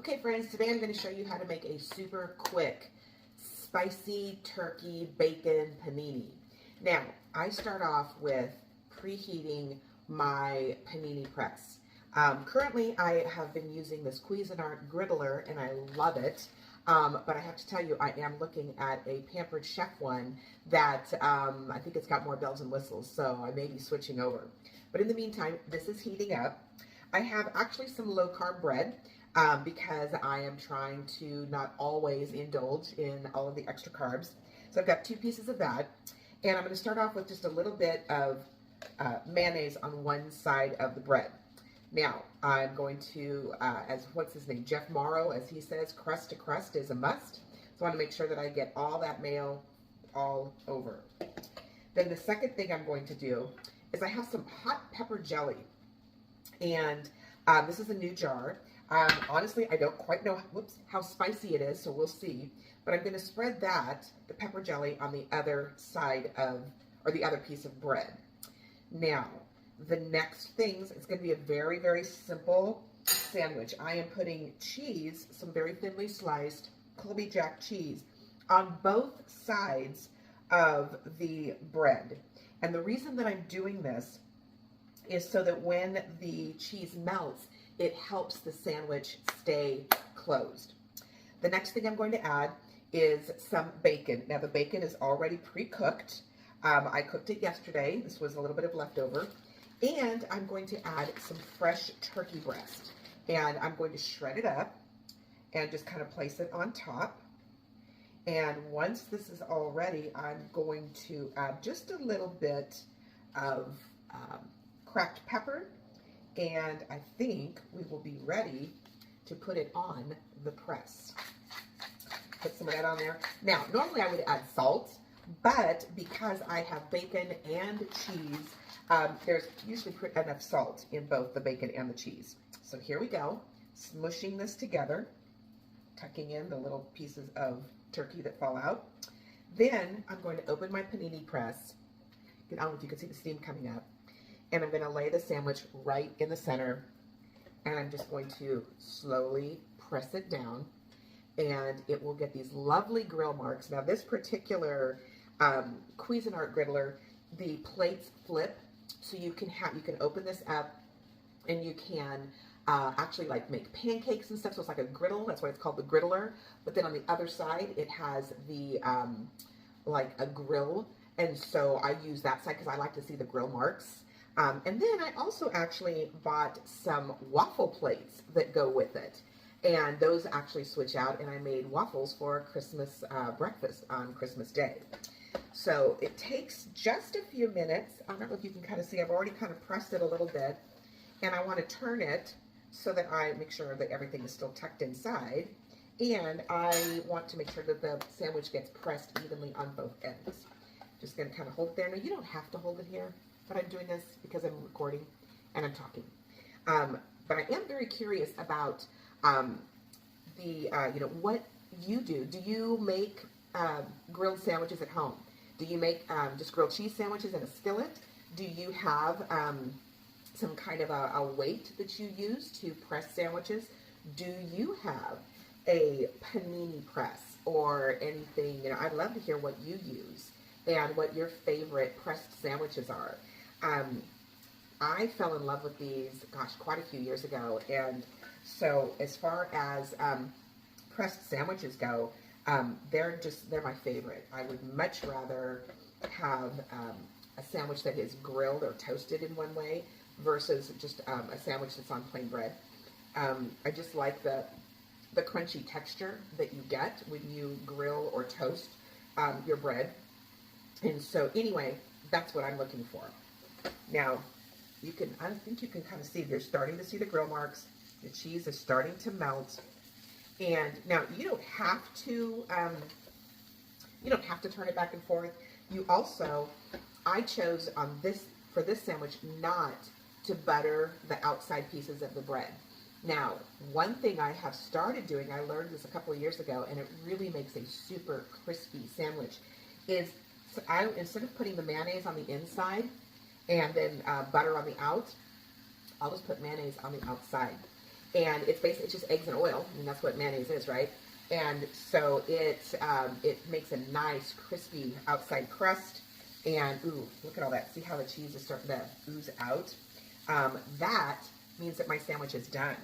Okay friends, today I'm going to show you how to make a super quick spicy turkey bacon panini. Now, I start off with preheating my panini press. Currently, I have been using this Cuisinart griddler and I love it. But I have to tell you, I am looking at a Pampered Chef one that I think it's got more bells and whistles, so I may be switching over. But in the meantime, this is heating up. I have actually some low-carb bread because I am trying to not always indulge in all of the extra carbs. So I've got 2 pieces of that, and I'm going to start off with just a little bit of mayonnaise on one side of the bread. Now, I'm going to, as what's his name, Jeff Morrow, as he says, crust to crust is a must. So I want to make sure that I get all that mayo all over. Then the second thing I'm going to do is I have some hot pepper jelly. And this is a new jar. Honestly, I don't quite know how spicy it is, so we'll see. But I'm going to spread that, the pepper jelly, on the other side of, or the other piece of bread. Now, the next things, it's going to be a very, very simple sandwich. I am putting cheese, some very thinly sliced Colby Jack cheese, on both sides of the bread. And the reason that I'm doing this is so that when the cheese melts, it helps the sandwich stay closed. The next thing I'm going to add is some bacon. Now the bacon is already pre-cooked. I cooked it yesterday. This was a little bit of leftover. And I'm going to add some fresh turkey breast. And I'm going to shred it up and just kind of place it on top. And once this is all ready, I'm going to add just a little bit of cracked pepper, and I think we will be ready to put it on the press. Put some of that on there. Now, normally I would add salt, but because I have bacon and cheese, there's usually enough salt in both the bacon and the cheese. So here we go, smushing this together, tucking in the little pieces of turkey that fall out. Then I'm going to open my panini press. I don't know if you can see the steam coming up. And I'm going to lay the sandwich right in the center, and I'm just going to slowly press it down, and it will get these lovely grill marks. Now this particular Cuisinart griddler, the plates flip, so you can open this up, and you can actually like make pancakes and stuff. So it's like a griddle. That's why it's called the griddler. But then on the other side, it has the like a grill, and so I use that side because I like to see the grill marks. And then I also actually bought some waffle plates that go with it. And those actually switch out, and I made waffles for Christmas breakfast on Christmas Day. So it takes just a few minutes. I don't know if you can kind of see, I've already kind of pressed it a little bit. And I want to turn it so that I make sure that everything is still tucked inside. And I want to make sure that the sandwich gets pressed evenly on both ends. Just going to kind of hold it there. Now, you don't have to hold it here, but I'm doing this because I'm recording and I'm talking. But I am very curious about what you do. Do you make grilled sandwiches at home? Do you make just grilled cheese sandwiches in a skillet? Do you have some kind of a weight that you use to press sandwiches? Do you have a panini press or anything? I'd love to hear what you use and what your favorite pressed sandwiches are. I fell in love with these, gosh, quite a few years ago, and so as far as pressed sandwiches go, they're my favorite. I would much rather have a sandwich that is grilled or toasted in one way versus just a sandwich that's on plain bread. I just like the crunchy texture that you get when you grill or toast your bread. And so anyway, that's what I'm looking for. Now, I think you can kind of see, you're starting to see the grill marks. The cheese is starting to melt. And now you don't have to turn it back and forth. You also, I chose for this sandwich not to butter the outside pieces of the bread. Now, one thing I have started doing, I learned this a couple of years ago, and it really makes a super crispy sandwich, is instead of putting the mayonnaise on the inside and then butter on the out, I'll just put mayonnaise on the outside. And it's basically just eggs and oil. I mean, that's what mayonnaise is, right? And so it makes a nice crispy outside crust. And ooh, look at all that. See how the cheese is starting to ooze out? That means that my sandwich is done.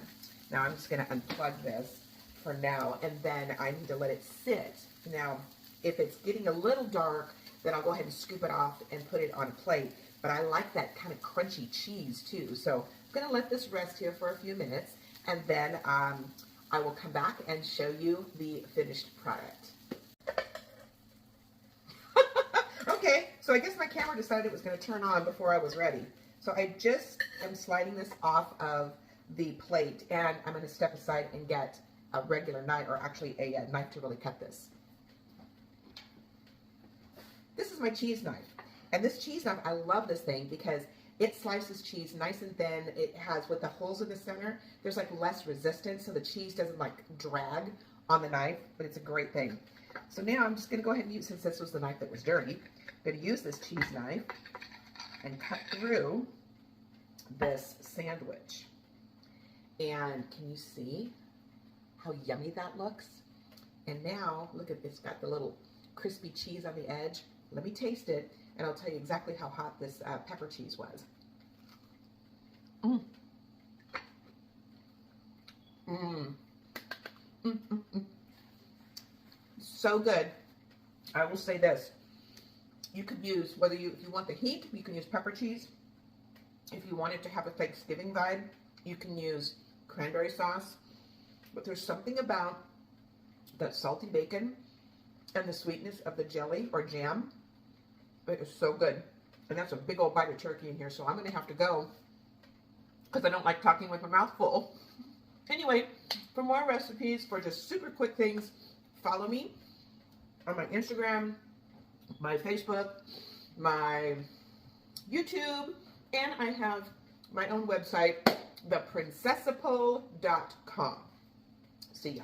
Now I'm just going to unplug this for now, and then I need to let it sit. Now, if it's getting a little dark, then I'll go ahead and scoop it off and put it on a plate. But I like that kind of crunchy cheese too. So I'm going to let this rest here for a few minutes, and then I will come back and show you the finished product. Okay, so I guess my camera decided it was going to turn on before I was ready. So I just am sliding this off of the plate, and I'm going to step aside and get a regular knife, or actually a knife to really cut this. This is my cheese knife. And this cheese knife, I love this thing because it slices cheese nice and thin. It has, with the holes in the center, there's like less resistance, so the cheese doesn't like drag on the knife, but it's a great thing. So now I'm just going to go ahead and use, since this was the knife that was dirty, I'm going to use this cheese knife and cut through this sandwich. And can you see how yummy that looks? And now, look at, it's got the little crispy cheese on the edge. Let me taste it, and I'll tell you exactly how hot this pepper cheese was. So good. I will say this. You could use, if you want the heat, you can use pepper cheese. If you want it to have a Thanksgiving vibe, you can use cranberry sauce. But there's something about that salty bacon and the sweetness of the jelly or jam. It is so good. And that's a big old bite of turkey in here, so I'm going to have to go because I don't like talking with my mouth full. Anyway, for more recipes, for just super quick things, follow me on my Instagram, my Facebook, my YouTube, and I have my own website, theprincessapole.com. See ya.